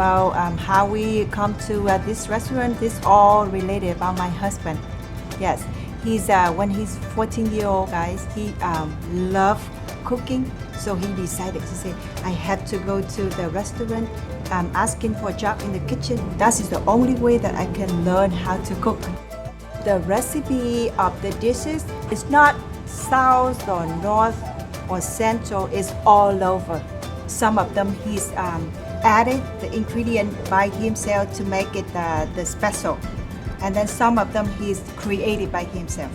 about how we come to this restaurant. This all related about my husband. Yes, he's when he's 14-year-old, guys, he love cooking. So he decided to say, I have to go to the restaurant, asking for a job in the kitchen. That is the only way that I can learn how to cook. The recipe of the dishes is not south or north or central, it's all over. Some of them he's added the ingredient by himself to make it the special. And then some of them he's created by himself.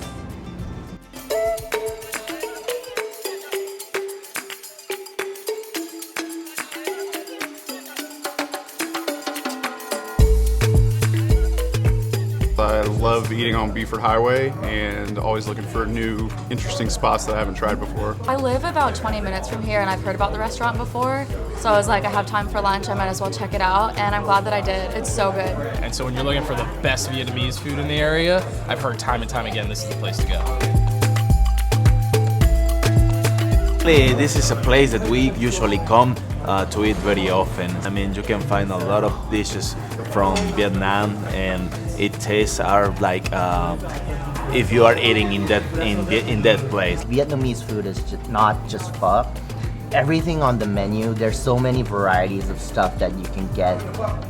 I love eating on Buford Highway and always looking for new, interesting spots that I haven't tried before. I live about 20 minutes from here and I've heard about the restaurant before. So I was like, I have time for lunch, I might as well check it out. And I'm glad that I did. It's so good. And so when you're looking for the best Vietnamese food in the area, I've heard time and time again, this is the place to go. This is a place that we usually come to eat very often. I mean, you can find a lot of dishes from Vietnam, and it tastes like if you are eating in that place. Vietnamese food is not just pho. Everything on the menu, there's so many varieties of stuff that you can get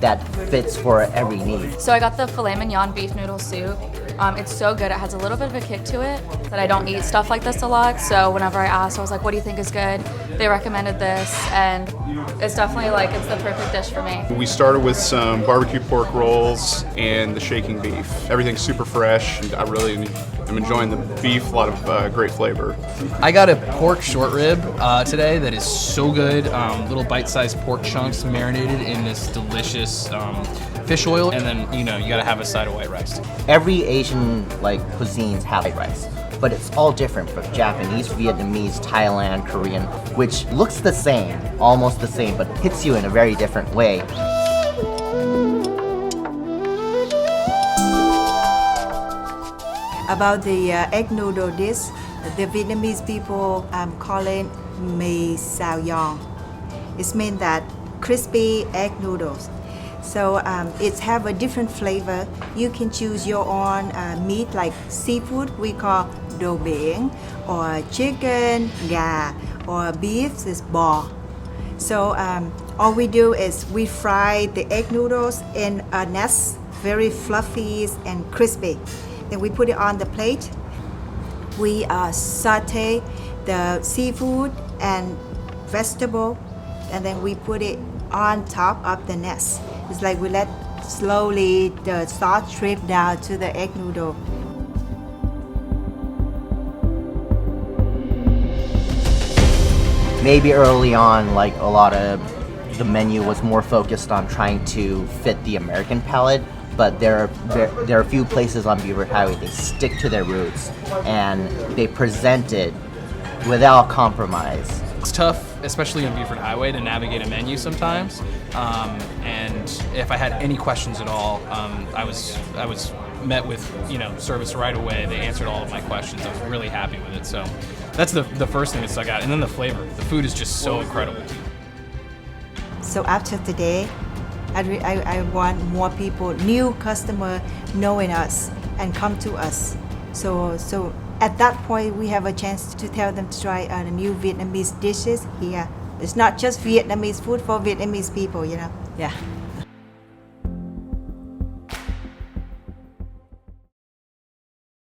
that fits for every need. So I got the filet mignon beef noodle soup. It's so good. It has a little bit of a kick to it that I don't eat stuff like this a lot. So whenever I asked, I was like, what do you think is good? They recommended this, and it's definitely like, it's the perfect dish for me. We started with some barbecue pork rolls and the shaking beef. Everything's super fresh. And I really am enjoying the beef, a lot of great flavor. I got a pork short rib today that is so good. Little bite-sized pork chunks marinated in this delicious fish oil, and then you gotta have a side of white rice. Every Asian cuisines have white rice, but it's all different from Japanese, Vietnamese, Thailand, Korean, which looks the same, almost the same, but hits you in a very different way. About the egg noodle dish, the Vietnamese people call it mì xào giòn. It means that crispy egg noodles. So it have a different flavor. You can choose your own meat like seafood, we call đồ biển, or chicken, gà, or beef is bò. So all we do is we fry the egg noodles in a nest, very fluffy and crispy. Then we put it on the plate. We saute the seafood and vegetable, and then we put it on top of the nest. It's like we let slowly the sauce drip down to the egg noodle. Maybe early on, a lot of the menu was more focused on trying to fit the American palate, but there are a few places on Buford Highway, they stick to their roots and they present it without compromise. It's tough, especially on Buford Highway, to navigate a menu sometimes. And if I had any questions at all, I was met with service right away. They answered all of my questions. I was really happy with it. So that's the first thing that stuck out. And then the flavor. The food is just so incredible. So after today, I want more people, new customer, knowing us and come to us. So at that point, we have a chance to tell them to try the new Vietnamese dishes here. It's not just Vietnamese food for Vietnamese people, Yeah.